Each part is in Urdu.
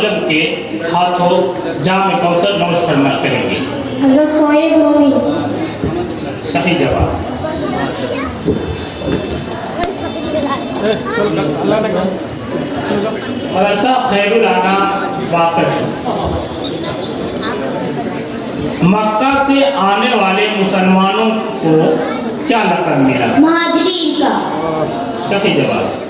وسلم کے ہاتھوں جام کوثر نوش فرما کریں گے؟ حضرت صہیب رومی۔ صحیح جواب۔ مدرسہ خیر الانام باقر مکہ سے آنے والے مسلمانوں کو کیا لقب ملا؟ مہاجرین کا۔ صحیح جواب۔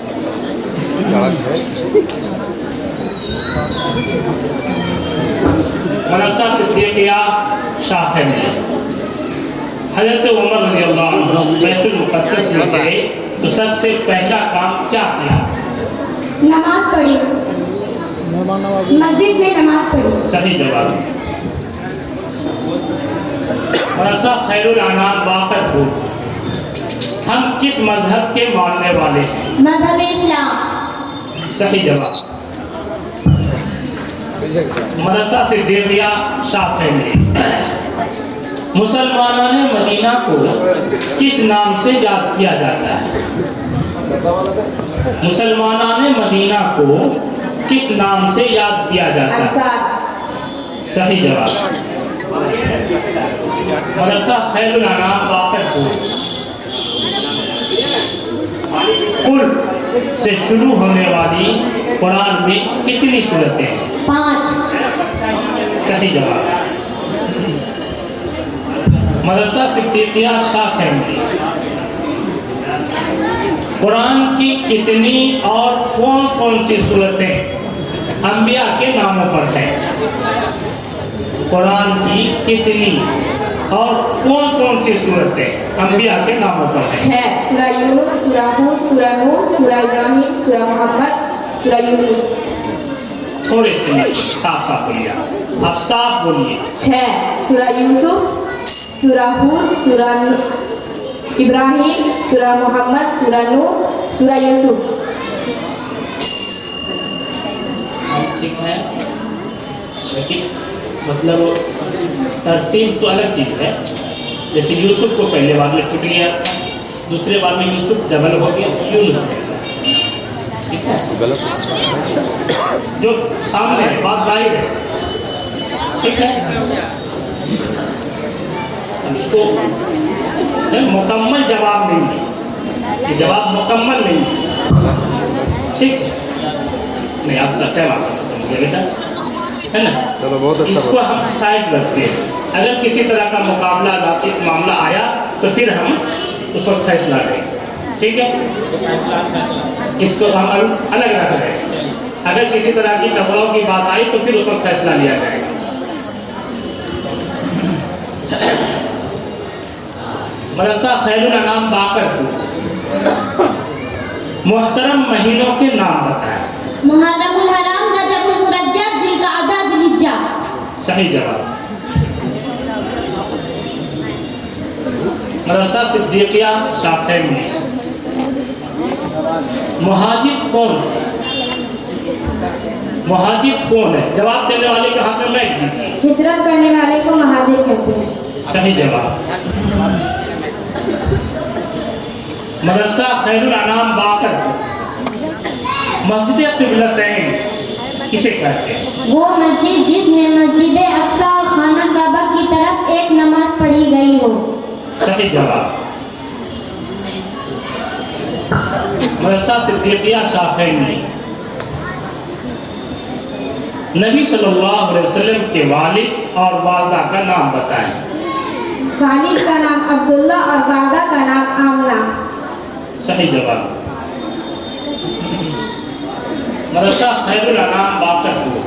مدرسہ صدیقیہ شاہ میں حضرت عمر رضی اللہ عنہ بیت المقدس میں گئے تو سب سے پہلا کام کیا کیا؟ نماز پڑھی، مسجد میں نماز پڑھی۔ صحیح جواب۔ مدرسہ خیر الانام باقر پور ہم کس مذہب کے ماننے والے ہیں؟ مذہب اسلام۔ صحیح جواب۔ مدرسہ صدیقیہ شاہ میں مسلمانان مدینہ کو کس نام سے یاد کیا جاتا ہے؟ مسلمانان مدینہ کو کس نام سے یاد کیا جاتا ہے؟ صحیح جواب۔ مدرسہ خیر الانام باقر پور قل سے شروع ہونے والی قرآن میں کتنی سورتیں ہیں؟ 5۔ صحیح جواب۔ مدرسہ صدیقیہ شاہ میں قرآن کی کتنی اور کون کون سی سورتیں انبیاء کے ناموں پر ہیں؟ قرآن کی کتنی اور کون کون سی سورتیں انبیاء کے ناموں پر ہیں؟ 6۔ سورہ یونس، سورہ ہود، سورہ نوح، سورہ ابراہیم، سورہ محمد، سورہ یوسف۔ تھوڑے سے صاف صاف بولیے، اب صاف بولیے۔ 6۔ سورہ یوسف، سورہ ہود، سورہ ابراہیم، سورہ محمد، سورہ نوح، سورہ یوسف۔ ٹھیک ہے، لیکن مطلب ترتیب تو الگ چیز ہے۔ جیسے یوسف کو پہلے بار میں چھوٹ گیا، دوسرے بار میں یوسف ڈبل ہو گیا، یونس ہو گیا۔ ٹھیک ہے، جو سامنے ہے بات ظاہر ہے۔ ٹھیک ہے، اس کو مکمل جواب نہیں ہے، یہ جواب مکمل نہیں ہے۔ ٹھیک ہے، نہیں آپ کا ٹائم آ سکتا مجھے بیٹا ہے نا، اس کو ہم سائڈ رکھتے ہیں۔ اگر کسی طرح کا مقابلہ ذاتی معاملہ آیا تو پھر ہم اس وقت فیصلہ کریں۔ ٹھیک ہے، اس کو ہم الگ رکھ رہے ہیں۔ اگر کسی طرح کی ٹکراؤ کی بات آئی تو پھر اس وقت فیصلہ لیا جائے گا۔ مدرسہ خیر الانام باقر پور محترم مہینوں کے نام بتائیں۔ محرم الحرام، رجب المرجب، ذوالقعدہ، ذوالحجہ۔ صحیح جواب۔ مدرسہ صدیقیہ شاہ میں مہاجر کون ہے؟ مہاجر کون ہے؟ جواب دینے والے کے ہاتھ میں مائک دیجیے۔ ہجرت کرنے والے کو مہاجر کہتے ہیں۔ صحیح جواب۔ مدرسہ خیر الانام باقر مسجد قبلتین کسے کہتے ہیں؟ وہ مسجد جس میں مسجد اقصی اور خانہ کعبہ کی طرف ایک نماز پڑھی گئی ہو۔ صحیح جواب۔ مدرسہ صدیقیہ شاہ میں نبی صلی اللہ علیہ وسلم کے والد اور والدہ کا نام بتائیں۔ والد کا نام عبداللہ اور والدہ کا نام آمنہ۔ صحیح جواب۔ مدرسہ خیر الانام باقر پور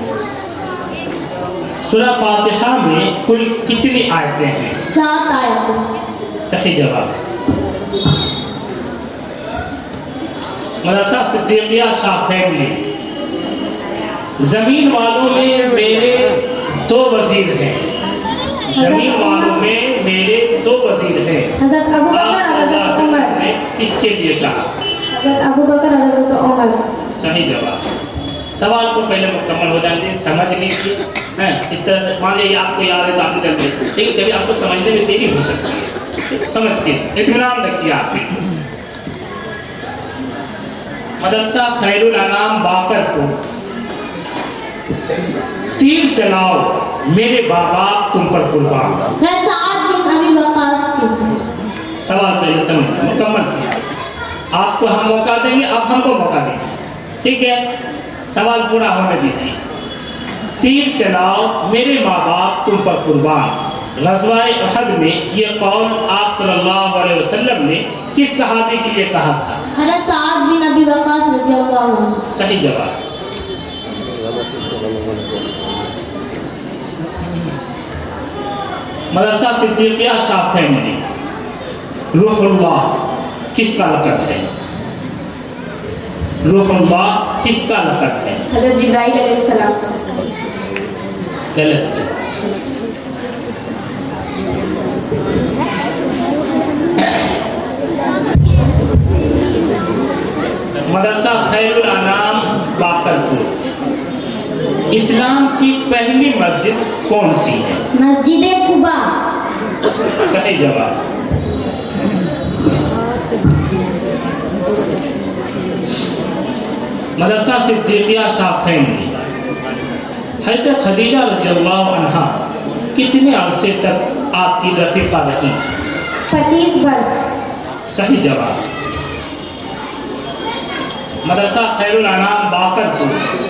سورہ فاتحہ میں کل کتنی آیتیں ہیں؟ 7 آیتیں۔ صحیح جواب۔ مدرسہ صدیقیہ شاہ میں زمین والوں میں میرے 2 وزیر ہیں۔ زمین والوں میں میرے 2 وزیر ہیں۔ حضرت ابو بکر اور حضرت عمر۔ نے کس کے لیے کہا؟ حضرت ابو بکر اور حضرت عمر۔ صحیح جواب۔ سوال کو پہلے مکمل ہو جائیں گے، سمجھ لیجیے۔ اس طرح سے مان لیجیے آپ کو یاد ہے تو آپ نکل گئے، لیکن کبھی آپ کو سمجھنے میں دیری ہو سکتی ہے، سمجھ کے اطمینان رکھیے آپ نے۔ مدرسہ خیر الانام باقر کو تیر چلاؤ میرے بابا تم پر قربان. سعد بن ابی وقاص کے تھے. سوال پہلے سمجھ مکمل کیا. آپ کو ہم موقع دیں گے, آپ ہم کو موقع دیں گے, ٹھیک ہے؟ سوال پورا ہونے دیجیے. تیر چلاؤ میرے ماں باپ تم پر قربان. غزوہ احد میں یہ قول آپ صلی اللہ علیہ وسلم نے کس صحابی کے لیے کہا تھا؟ حضرت سعد بن ابی وقاص رضی اللہ عنہ. صحیح جواب. مدرسہ صدیقیہ شافعی میں روح اللہ کس کا لقب ہے؟ روح اللہ کس کا لقب ہے؟ حضرت جبرائیل علیہ السلام کا. غلط. مدرسہ خیر الانام باقرپور. اسلام کی پہلی مسجد کون سی ہے؟ مسجد قباء. صحیح جواب. مدرسہ صدیقیہ شافعی میں حضرت خدیجہ رضی اللہ عنہا کتنے عرصے تک آپ کی رفیقہ رہی؟ 25 برس. صحیح جواب. مدرسہ خیر الانام باقرپور.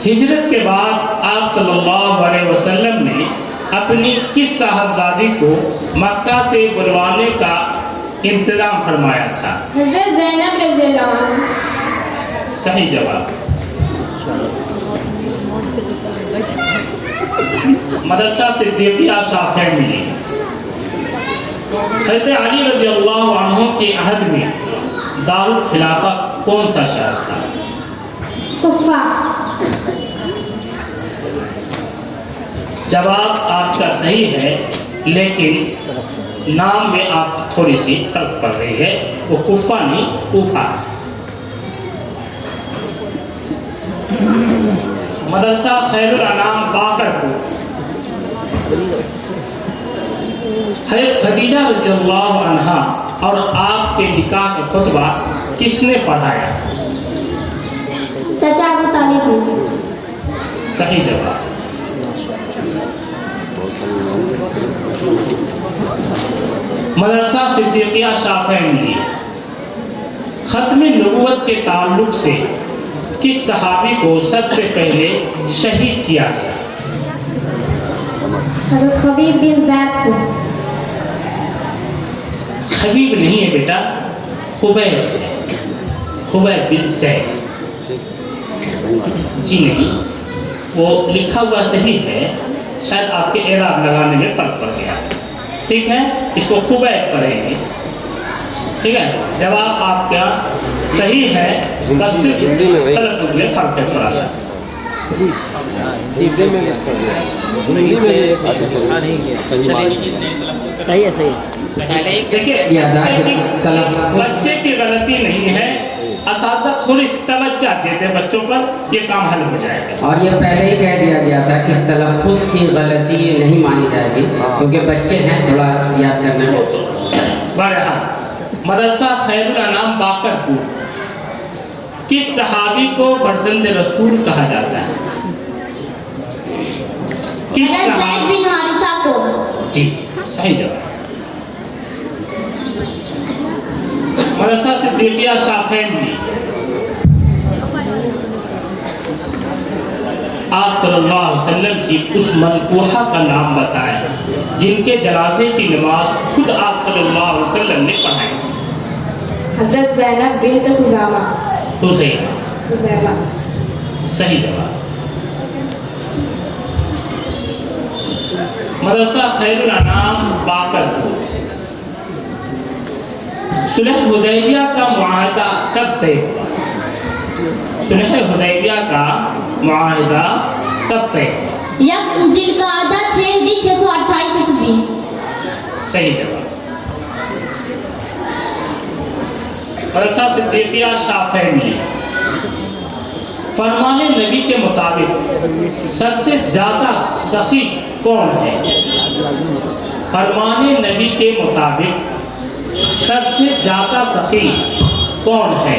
ہجرت کے بعد آپ صلی اللہ علیہ وسلم نے اپنی کس صاحبزادی کو مکہ سے بلوانے کا انتظام فرمایا تھا؟ حضرت زینب رضی اللہ عنہ. صحیح جواب. مدرسہ صدیقیہ شافعی میں حضرت علی رضی اللہ عنہ کے عہد میں دارالخلافہ کون سا شہر تھا؟ کوفہ. جواب آپ کا صحیح ہے, لیکن نام میں آپ تھوڑی سی فرق پڑ رہی ہے. وہ کوفہ نہیں, کوفہ. مدرسہ خیر الانام باقرپور. حضرت خدیجہ رضی اللہ عنہا اور آپ کے نکاح کا خطبہ کس نے پڑھایا؟ چچا ابو طالب. صحیح جواب. مدرسہ صدیقیہ شافعی میں ختم نبوت کے تعلق سے کس صحابی کو سب سے پہلے شہید کیا گیا؟ حضرت خبیب بن زید کو. خبیب نہیں ہے بیٹا, خبیب ہے. خبیب بن زید. جی نہیں, وہ لکھا ہوا صحیح ہے, شاید آپ کے اعراب لگانے میں فرق پڑ گیا. ٹھیک ہے, اس کو خبیب پڑھیں گے. ٹھیک ہے, جواب آپ کا صحیح ہے, بس صرف تلفظ میں فرق ہے تھوڑا سا. صحیح ہے, صحیح. دیکھیے بچے کی غلطی نہیں ہے, اساتذہ تھوڑی توجہ دیتے بچوں پر, یہ کام حل ہو جائے گا. اور یہ پہلے ہی کہہ دیا گیا تھا کہ تلفظ کی غلطی نہیں مانی جائے گی, کیونکہ بچے ہیں, تھوڑا یاد کرنا ہے. بہرحال مدرسہ خیر الانام باقرپور کس صحابی کو فرزند رسول کہا جاتا ہے؟ کس حضرت زید صحابی؟ بن حارثہ کو. جی صحیح جواب. مدرسہ صدیقیہ شافعی میں آپ صلی اللہ علیہ وسلم کی اس منقوحہ کا نام بتائیں جن کے جنازے کی نماز خود آپ صلی اللہ علیہ وسلم نے پڑھائی. حضرت زینب بنت خزامہ. حذیفہ. صحیح جواب. مدرسہ خیر الانام باقرپور. صلح حدیبیہ کا معاہدہ کب طے ہوا؟ صلح حدیبیہ کا معاہدہ کب طے ہوا؟ یک ذوالقعدہ 6 دی 628 عیسوی. صحیح جواب. مدرسہ صدیقیہ شافعی میں فرمان نبی کے مطابق سب سے زیادہ سخی کون ہے؟ فرمان نبی کے مطابق سب سے زیادہ سخی کون ہے؟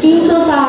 360।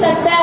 70।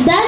10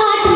8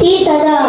30,000।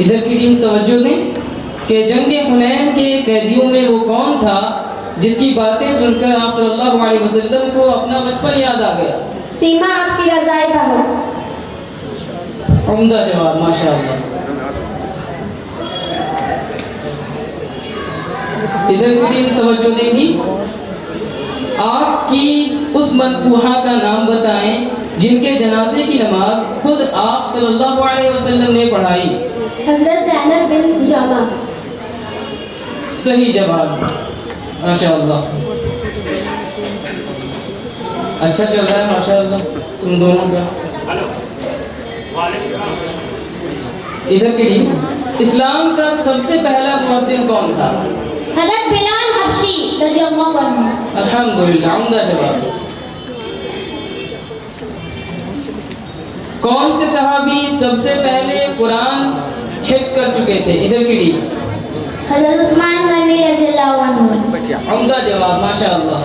ادھر کی ٹیم توجہ دیں کہ جنگ حنین کے قیدیوں میں وہ کون تھا جس کی باتیں سن کر آپ صلی اللہ علیہ وسلم کو اپنا بچپن یاد آ گیا؟ سیما آپ کی رضائے بہو. عمدہ جواب، ماشاء اللہ. ادھر کی ٹیم توجہ دیں گی. آپ کی اس منقوحہ کا نام بتائیں جن کے جنازے کی نماز خود آپ صلی اللہ علیہ وسلم نے پڑھائی. حضرت زینب بن جامع. صحیح جواب، ماشاء اللہ. اچھا چل رہا ہے ماشاء اللہ تم دونوں کا. ادھر کی ٹیم، اسلام کا سب سے پہلا مؤذن کون تھا؟ حضرت بلال حبشی رضی اللہ عنہ. الحمدللہ، عمدہ جواب. کون سے صحابی سب سے پہلے قرآن حفظ کر چکے تھے؟ ادھر کی ٹیم. حضرت عثمان غنی رضی اللہ عنہ. عمدہ جواب، ماشاء اللہ.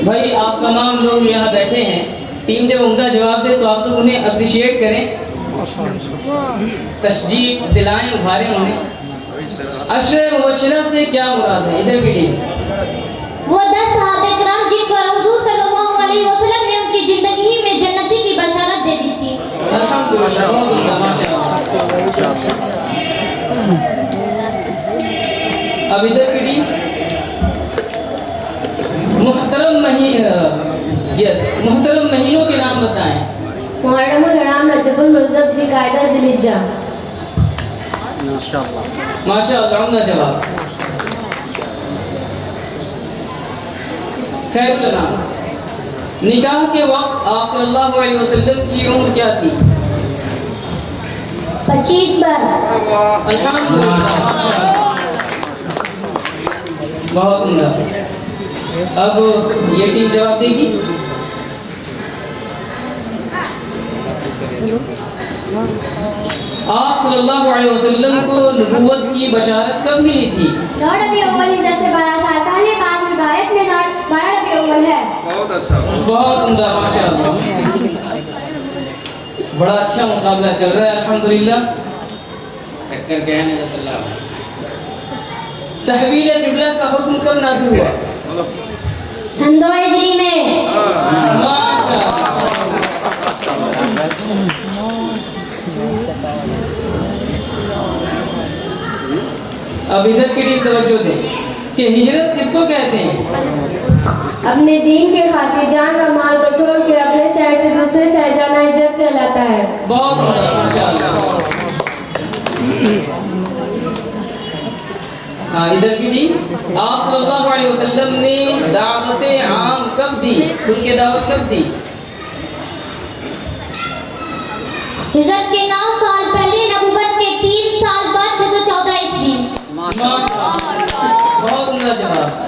بھائی آپ تمام لوگ یہاں بیٹھے ہیں، ٹیم جب عمدہ جواب دے تو آپ لوگ انہیں اپریشیٹ کریں، تشجیع دلائیں، ابھاریں انہیں. عشر مبشرہ سے کیا مراد ہے؟ ادھر کی ٹیم. وہ 10 صحابہ کرام جن کو حضور صلی اللہ علیہ وسلم نے ان کی زندگی میں جنتی کی بشارت دے دی تھی. الحمدللہ، بہت عمدہ، ماشاء اللہ. اب ادھر کی ٹیم، محترم مہینوں کے نام بتائیں. محرم الحرام رجب المرجب ذوالقعدہ ذوالحجہ. ماشاء اللہ، عمدہ جواب. خیر الانام، نکاح کے وقت آپ صلی اللہ علیہ وسلم کی عمر کیا تھی؟ 25 برس. الحمدللہ، ماشاء اللہ، بہت عمدہ. اب یہ ٹیم جواب دے گی. آپ صلی اللہ علیہ وسلم کو نبوت کی بشارت کب ملی تھی؟ 9 ربیع الاول ہجرت سے 12 سال پہلے. بعض روایت میں 12 ربیع الاول ہے. بہت عمدہ، ماشاء اللہ. بڑا اچھا مقابلہ چل رہا ہے الحمدللہ. تحویل قبلہ کا حکم کب نازل ہوا؟ سن 2 ہجری میں. ماشاء اللہ. اب ادھر کی ٹیم توجہ دیں کہ ہجرت کس کو کہتے ہیں؟ اپنے دین کے خاطر جان و مال کو چھوڑ کے اپنے شہر سے دوسرے شہر جانا ہجرت کہلاتا ہے. بہت عمدہ، ماشاء اللہ. ہاں، ادھر کی ٹیم، آپ صلی اللہ علیہ وسلم نے دعوت عام کب دی؟ کھل کے دعوت کب دی؟ ہجرت کے 9 سال پہلے، نبوت کے 3 سال بعد 614 عیسوی. ماشاء اللہ، بہت عمدہ جواب.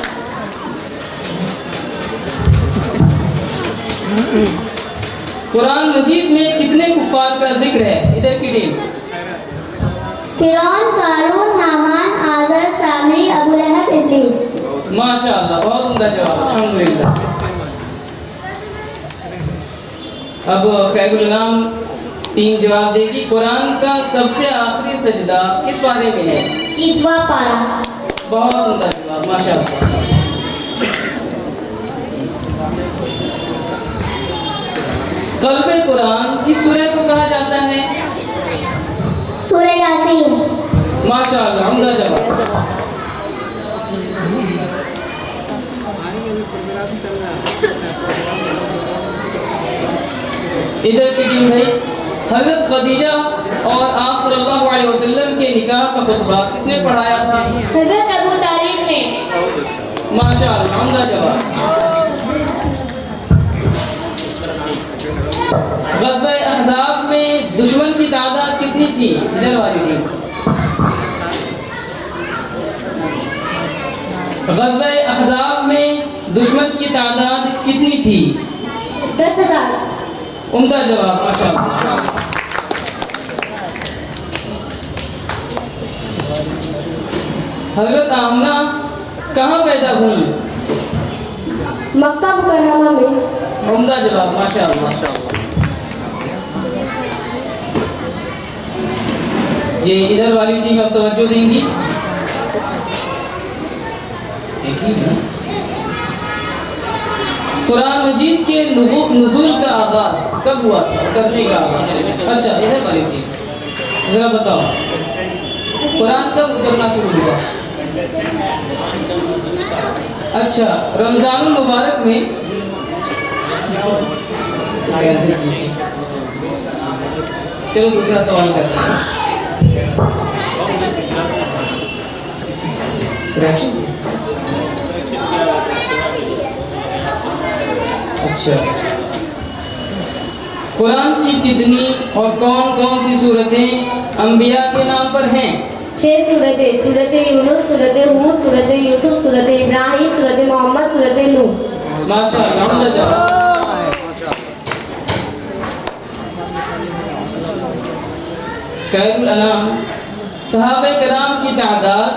قرآن مجید میں کتنے کفار کا ذکر ہے؟ ادھر کی ٹیم. فرعون، قارون، حامان، آزر، سامری، ابو لہب، ابلیس. ماشاء اللہ، بہت عمدہ جواب، الحمدللہ. اب خیر الانام ٹیم جواب دے گی. قرآن کا سب سے آخری سجدہ کس پارے میں ہے؟ 30واں پارہ. بہت عمدہ جواب، ماشاء اللہ. قلب قرآن کس سورہ کو کہا جاتا ہے؟ سورہ یاسین. ماشاء اللہ، عمدہ جواب. ادھر کی ٹیم ہے. حضرت خدیجہ اور آپ صلی اللہ علیہ وسلم کے نکاح کا خطبہ کس نے پڑھایا تھا؟ حضرت ابو طالب نے. ماشاء اللہ، عمدہ جواب. غزوہ احزاب میں دشمن کی تعداد کتنی تھی؟ ادھر والی ٹیم. غزوہ احزاب میں دشمن کی تعداد کتنی تھی؟ 10,000. عمدہ جواب، ماشاء اللہ. حضرت آمنہ کہاں پیدا ہوئی؟ مکہ مکرمہ میں. عمدہ جواب، ماشاء اللہ. یہ ادھر والی ٹیم اب توجہ دیں گی. قرآن مجید کے نزول کا آغاز کب ہوا تھا, کرنے کا آغاز؟ اچھا ادھر والی ٹیم ذرا بتاؤ قرآن کب اترنا شروع ہوا؟ اچھا رمضان المبارک میں. چلو دوسرا سوال کرتے ہیں. اچھا قرآن کی کتنی اور کون کون سی صورتیں انبیاء کے نام پر ہیں؟ 6 سورتیں. سورت یونس, سورت ہود, سورت یوسف, سورت ابراہیم, سورت محمد, سورت نوح. ماشاء اللہ. خیر الانام صحابہ کرام کی تعداد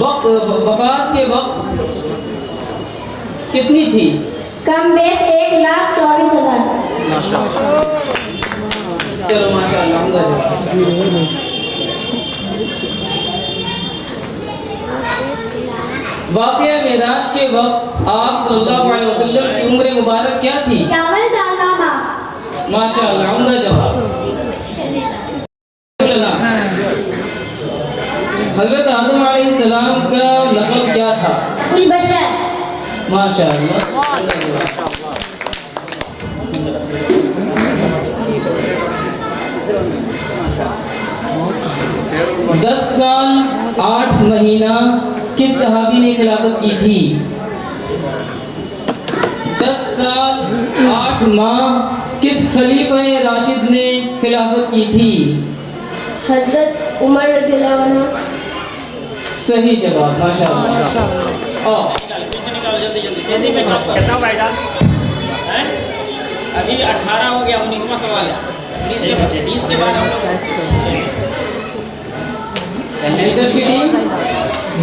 وفات کے وقت کتنی تھی؟ کم بیش 1,24,000. چلو ماشاء اللہ. واقعہ معراج کے وقت آپ صلی اللہ علیہ وسلم کی عمر مبارک کیا تھی؟ 51 سال کا تھا. ماشاء اللہ عمدہ جواب. حضرت آدم علیہ السلام کا لقب کیا تھا؟ البشر. ماشاء اللہ. 10 سال 8 مہینہ کس صحابی نے خلافت کی تھی؟ 10 سال 8 ماہ کس خلیفہ راشد نے خلافت کی تھی؟ حضرت عمر رضی اللہ عنہ. صحیح جواب. ماشاء اللہ. ابھی 18 ہو گیا, 19واں سوال ہے. 20 کے بعد ہم لوگ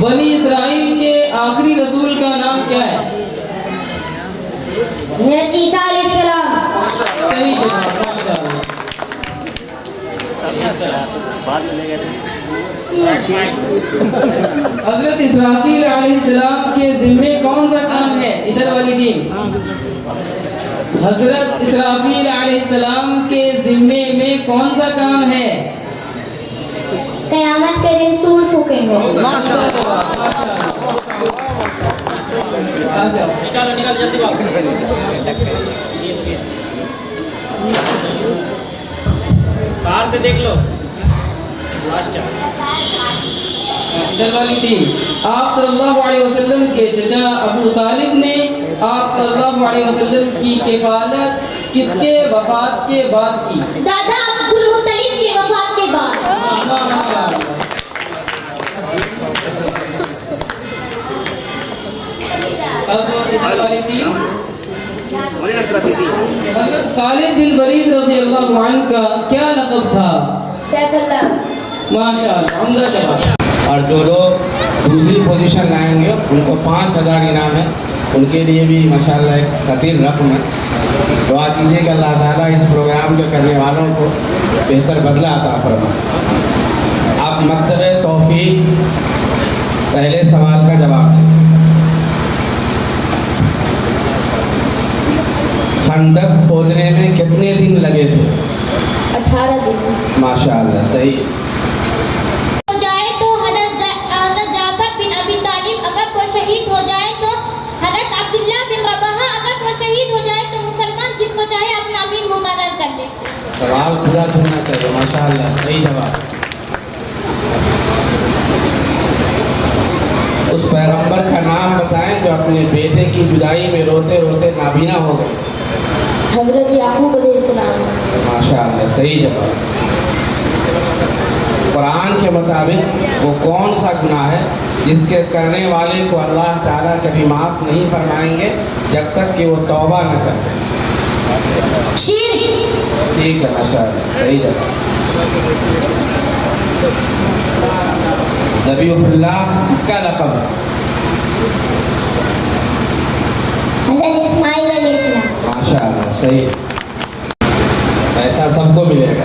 بنی اسرائیل کے آخری رسول کا نام کیا ہے؟ عیسیٰ علیہ السلام. صحیح جواب. ماشاء اللہ. حضرت اسرافیل علیہ السلام کے ذمے کون سا کام ہے؟ ادھر والی ٹیم. حضرت اسرافیل علیہ السلام کے ذمے میں کون سا کام ہے؟ قیامت کے دن سور پھونکیں گے. نکال جلدی باہر سے دیکھ لو. ادھر والی ٹیم. آپ صلی اللہ علیہ وسلم کے چچا ابو طالب نے آپ صلی اللہ علیہ وسلم کی کفالت کس کے وفات کے بعد کی؟ دادا عبد المطلب کی وفات کے بعد. اب ادھر والی ٹیم. حضرت خالد بن ولید رضی اللہ عنہ کا کیا لقب تھا؟ سیف اللہ. ماشاء اللہ. عمدہ جواب. اور جو لوگ دوسری پوزیشن لائیں گے ان کو 5,000 انعام ہے. ان کے لیے بھی ماشاءاللہ ایک خطیر رقم ہے. دعا کیجیے کہ اللہ تعالیٰ اس پروگرام کے کرنے والوں کو بہتر بدلہ عطا فرمائے. آپ مکتب توفیق پہلے سوال کا جواب دیں. خندق کھودنے میں کتنے دن لگے تھے؟ 18 دن. ماشاءاللہ. صحیح. ہو جائے تو حضرت جعفر بن ابی طالب, اگر کوئی شہید ہو جائے تو حضرت عبداللہ بن رواحہ, اگر کوئی شہید ہو جائے تو مسلمان جس کو چاہے اپنا امیر مقرر کر دے. سوال پورا سننا چاہیے. ماشاءاللہ. صحیح جواب. اس پیغمبر کا نام بتائیں جو اپنے بیٹے کی جدائی میں روتے روتے نابینا ہو گئے. حضرت یعقوب علیہ السلام. ماشاءاللہ. صحیح جواب. قرآن کے مطابق وہ کون سا گناہ ہے جس کے کرنے والے کو اللہ تعالیٰ کبھی معاف نہیں فرمائیں گے جب تک کہ وہ توبہ نہ کرے؟ شرک. ٹھیک ہے. ماشاءاللہ. صحیح جواب. ذبیح اللہ کس کا لقب ہے؟ حضرت اسماعیل علیہ السلام. ماشاءاللہ. صحیح. ایسا سب کو ملے گا.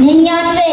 99।